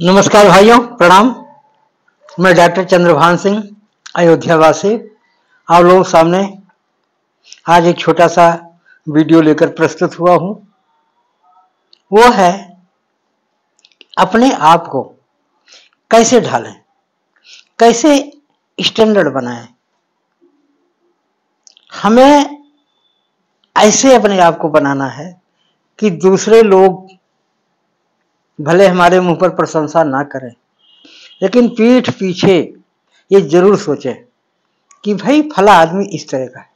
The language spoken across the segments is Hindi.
नमस्कार भाइयों, प्रणाम। मैं डॉक्टर चंद्रभान सिंह, अयोध्या वासी, आप लोगों के सामने आज एक छोटा सा वीडियो लेकर प्रस्तुत हुआ हूं। वो है अपने आप को कैसे ढालें, कैसे स्टैंडर्ड बनाएं। हमें ऐसे अपने आप को बनाना है कि दूसरे लोग भले हमारे मुंह पर प्रशंसा ना करें, लेकिन पीठ पीछे ये जरूर सोचें कि भाई फला आदमी इस तरह का है।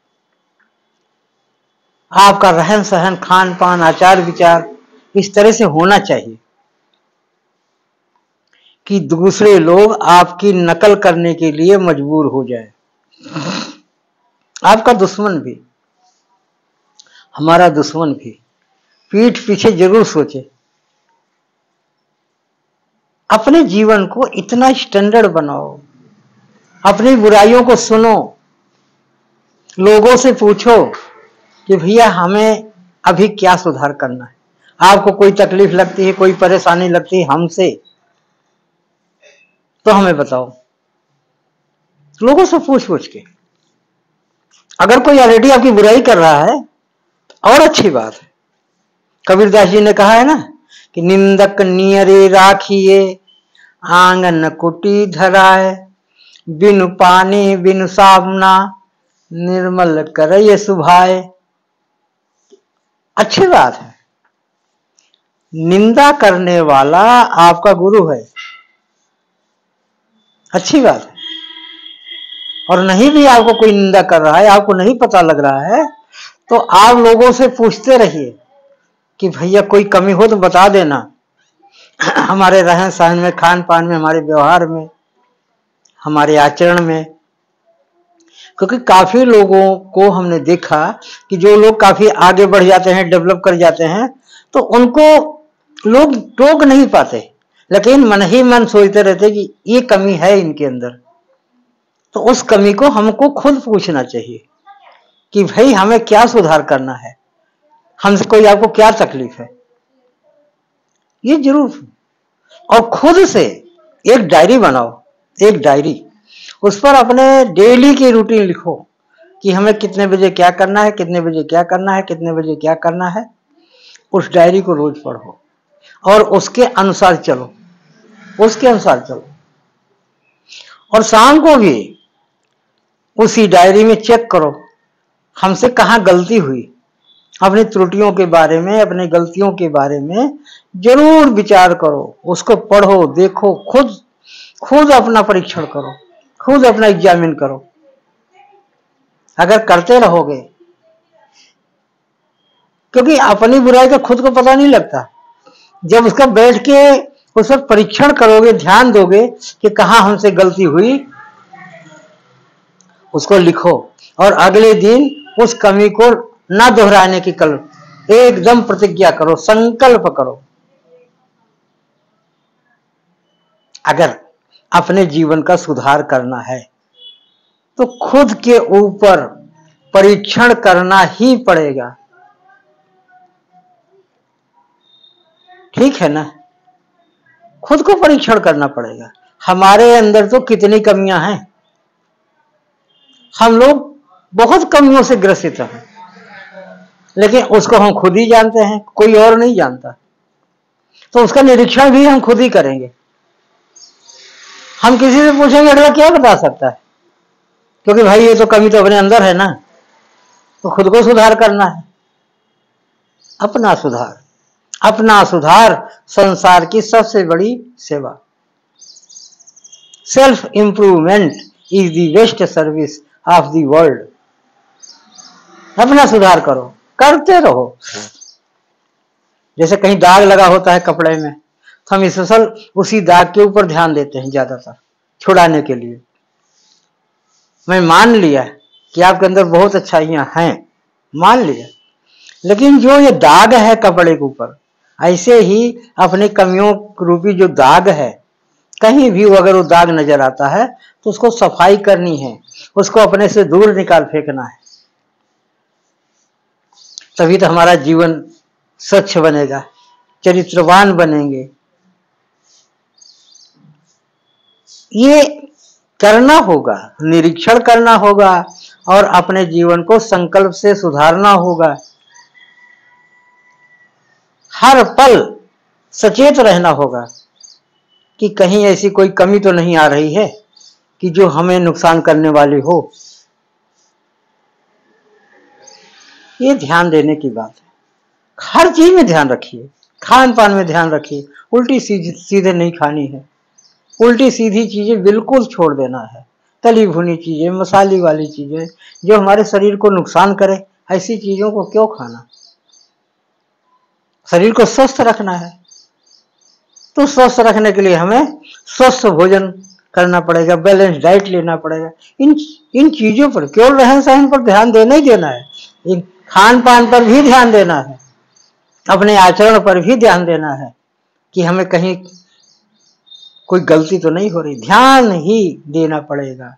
आपका रहन सहन, खान पान, आचार विचार इस तरह से होना चाहिए कि दूसरे लोग आपकी नकल करने के लिए मजबूर हो जाए। आपका दुश्मन भी, हमारा दुश्मन भी पीठ पीछे जरूर सोचे। अपने जीवन को इतना स्टैंडर्ड बनाओ, अपनी बुराइयों को सुनो, लोगों से पूछो कि भैया हमें अभी क्या सुधार करना है। आपको कोई तकलीफ लगती है, कोई परेशानी लगती है हमसे, तो हमें बताओ, लोगों से पूछ के। अगर कोई ऑलरेडी आपकी बुराई कर रहा है और अच्छी बात है। कबीरदास जी ने कहा है ना कि निंदक नियरे राखिए, आंगन कुटी धराए, बिनु पानी बिनु साबना, निर्मल करय सुभाए। अच्छी बात है। निंदा करने वाला आपका गुरु है, अच्छी बात है। और नहीं भी आपको कोई निंदा कर रहा है, आपको नहीं पता लग रहा है, तो आप लोगों से पूछते रहिए कि भैया कोई कमी हो तो बता देना। हमारे रहन सहन में, खान पान में, हमारे व्यवहार में, हमारे आचरण में। क्योंकि काफी लोगों को हमने देखा कि जो लोग काफी आगे बढ़ जाते हैं, डेवलप कर जाते हैं, तो उनको लोग टोक नहीं पाते, लेकिन मन ही मन सोचते रहते कि ये कमी है इनके अंदर। तो उस कमी को हमको खुद पूछना चाहिए कि भाई हमें क्या सुधार करना है, हमसे कोई आपको क्या तकलीफ है, ये जरूर। और खुद से एक डायरी बनाओ, एक डायरी, उस पर अपने डेली की रूटीन लिखो कि हमें कितने बजे क्या करना है, कितने बजे क्या करना है, कितने बजे क्या करना है। उस डायरी को रोज पढ़ो और उसके अनुसार चलो, उसके अनुसार चलो। और शाम को भी उसी डायरी में चेक करो हमसे कहाँ गलती हुई। अपनी त्रुटियों के बारे में, अपनी गलतियों के बारे में जरूर विचार करो, उसको पढ़ो, देखो, खुद अपना परीक्षण करो, खुद अपना एग्जामिन करो। अगर करते रहोगे, क्योंकि अपनी बुराई का खुद को पता नहीं लगता। जब उसका बैठ के उस पर परीक्षण करोगे, ध्यान दोगे कि कहाँ हमसे गलती हुई, उसको लिखो और अगले दिन उस कमी को ना दोहराने की एकदम प्रतिज्ञा करो, संकल्प करो। अगर अपने जीवन का सुधार करना है तो खुद के ऊपर परीक्षण करना ही पड़ेगा, ठीक है ना। खुद को परीक्षण करना पड़ेगा। हमारे अंदर तो कितनी कमियां हैं, हम लोग बहुत कमियों से ग्रसित हैं, लेकिन उसको हम खुद ही जानते हैं, कोई और नहीं जानता। तो उसका निरीक्षण भी हम खुद ही करेंगे। हम किसी से पूछेंगे, अगला क्या बता सकता है, क्योंकि भाई ये तो कमी तो अपने अंदर है ना। तो खुद को सुधार करना है, अपना सुधार। अपना सुधार संसार की सबसे बड़ी सेवा। Self improvement is the best service of the world. अपना सुधार करो, करते रहो। जैसे कहीं दाग लगा होता है कपड़े में, तो हम स्पेशल उसी दाग के ऊपर ध्यान देते हैं ज्यादातर, छुड़ाने के लिए। मैं मान लिया कि आपके अंदर बहुत अच्छाइयां हैं, मान लिया, लेकिन जो ये दाग है कपड़े के ऊपर, ऐसे ही अपनी कमियों रूपी जो दाग है, कहीं भी अगर वो दाग नजर आता है तो उसको सफाई करनी है, उसको अपने से दूर निकाल फेंकना है। तभी तो हमारा जीवन स्वच्छ बनेगा, चरित्रवान बनेंगे। ये करना होगा, निरीक्षण करना होगा और अपने जीवन को संकल्प से सुधारना होगा। हर पल सचेत रहना होगा कि कहीं ऐसी कोई कमी तो नहीं आ रही है कि जो हमें नुकसान करने वाली हो। ये ध्यान देने की बात है। हर चीज में ध्यान रखिए, खान पान में ध्यान रखिए, उल्टी सीधे नहीं खानी है, उल्टी सीधी चीजें बिल्कुल छोड़ देना है। तली भुनी चीजें, मसाले वाली चीजें जो हमारे शरीर को नुकसान करे, ऐसी चीजों को क्यों खाना। शरीर को स्वस्थ रखना है तो स्वस्थ रखने के लिए हमें स्वस्थ भोजन करना पड़ेगा, बैलेंस डाइट लेना पड़ेगा। इन चीजों पर, केवल रहन सहन पर ध्यान देना ही देना है, इन खान पान पर भी ध्यान देना है, अपने आचरण पर भी ध्यान देना है कि हमें कहीं कोई गलती तो नहीं हो रही। ध्यान ही देना पड़ेगा,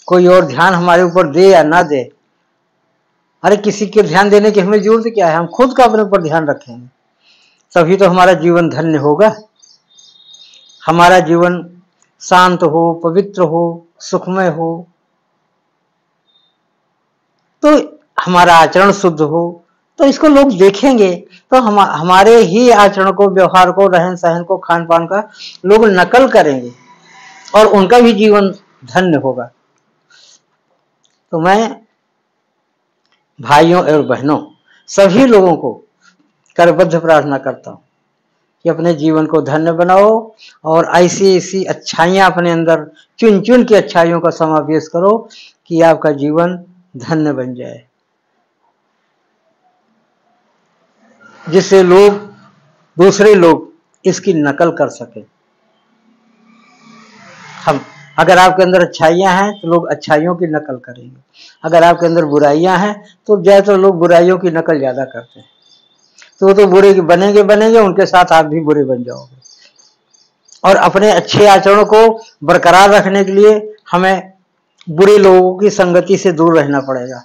कोई और ध्यान हमारे ऊपर दे या ना दे। अरे किसी के ध्यान देने की हमें जरूरत क्या है, हम खुद का अपने ऊपर ध्यान रखेंगे तभी तो हमारा जीवन धन्य होगा, हमारा जीवन शांत हो, पवित्र हो, सुखमय हो, तो हमारा आचरण शुद्ध हो तो इसको लोग देखेंगे तो हमारे ही आचरण को, व्यवहार को, रहन सहन को, खान पान का लोग नकल करेंगे और उनका भी जीवन धन्य होगा। तो मैं भाइयों और बहनों सभी लोगों को करबद्ध प्रार्थना करता हूं कि अपने जीवन को धन्य बनाओ और ऐसी ऐसी अच्छाइयां अपने अंदर चुन चुन के अच्छाइयों का समावेश करो कि आपका जीवन धन्य बन जाए, जिससे दूसरे लोग इसकी नकल कर सके। अगर आपके अंदर अच्छाइयां हैं तो लोग अच्छाइयों की नकल करेंगे, अगर आपके अंदर बुराइयां हैं तो ज्यादातर लोग बुराइयों की नकल ज्यादा करते हैं, तो वो तो बुरे बनेंगे, उनके साथ आप भी बुरे बन जाओगे। और अपने अच्छे आचरणों को बरकरार रखने के लिए हमें बुरे लोगों की संगति से दूर रहना पड़ेगा।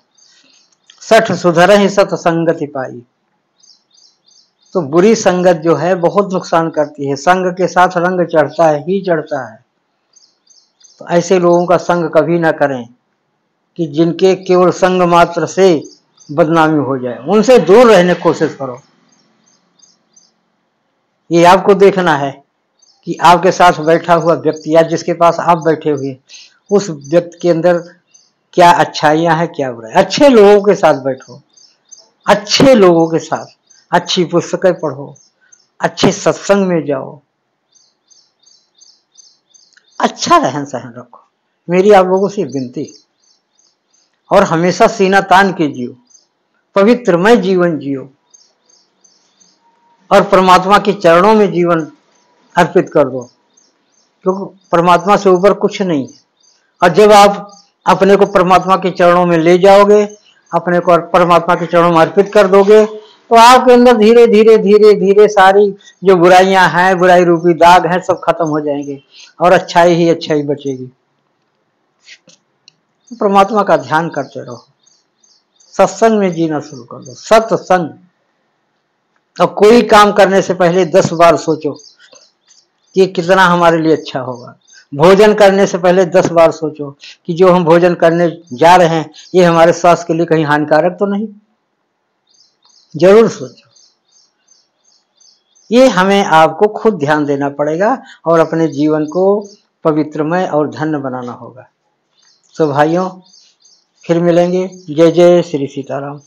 सठ सुधरहि सत संगति पाई। तो बुरी संगत जो है बहुत नुकसान करती है, संग के साथ रंग चढ़ता है ही चढ़ता है। तो ऐसे लोगों का संग कभी ना करें कि जिनके केवल संग मात्र से बदनामी हो जाए, उनसे दूर रहने की कोशिश करो। ये आपको देखना है कि आपके साथ बैठा हुआ व्यक्ति या जिसके पास आप बैठे हुए उस व्यक्ति के अंदर क्या अच्छाइयां हैं, क्या बुराई। अच्छे लोगों के साथ बैठो, अच्छे लोगों के साथ अच्छी पुस्तकें पढ़ो, अच्छे सत्संग में जाओ, अच्छा रहन सहन रखो। मेरी आप लोगों से विनती। और हमेशा सीना तान के जियो, पवित्रमय जीवन जियो और परमात्मा के चरणों में जीवन अर्पित कर दो, क्योंकि परमात्मा से ऊपर कुछ नहीं है। और जब आप अपने को परमात्मा के चरणों में ले जाओगे, अपने को परमात्मा के चरणों में अर्पित कर दोगे, तो आपके अंदर धीरे धीरे धीरे धीरे सारी जो बुराइयां हैं, बुराई रूपी दाग हैं, सब खत्म हो जाएंगे और अच्छाई ही अच्छाई बचेगी। परमात्मा का ध्यान करते रहो, सत्संग में जीना शुरू कर दो, सत्संग। और कोई काम करने से पहले 10 बार सोचो कि कितना हमारे लिए अच्छा होगा। भोजन करने से पहले 10 बार सोचो कि जो हम भोजन करने जा रहे हैं ये हमारे स्वास्थ्य के लिए कहीं हानिकारक तो नहीं। जरूर सोचो। ये हमें आपको खुद ध्यान देना पड़ेगा और अपने जीवन को पवित्रमय और धन्य बनाना होगा। तो भाइयों फिर मिलेंगे। जय जय श्री सीताराम।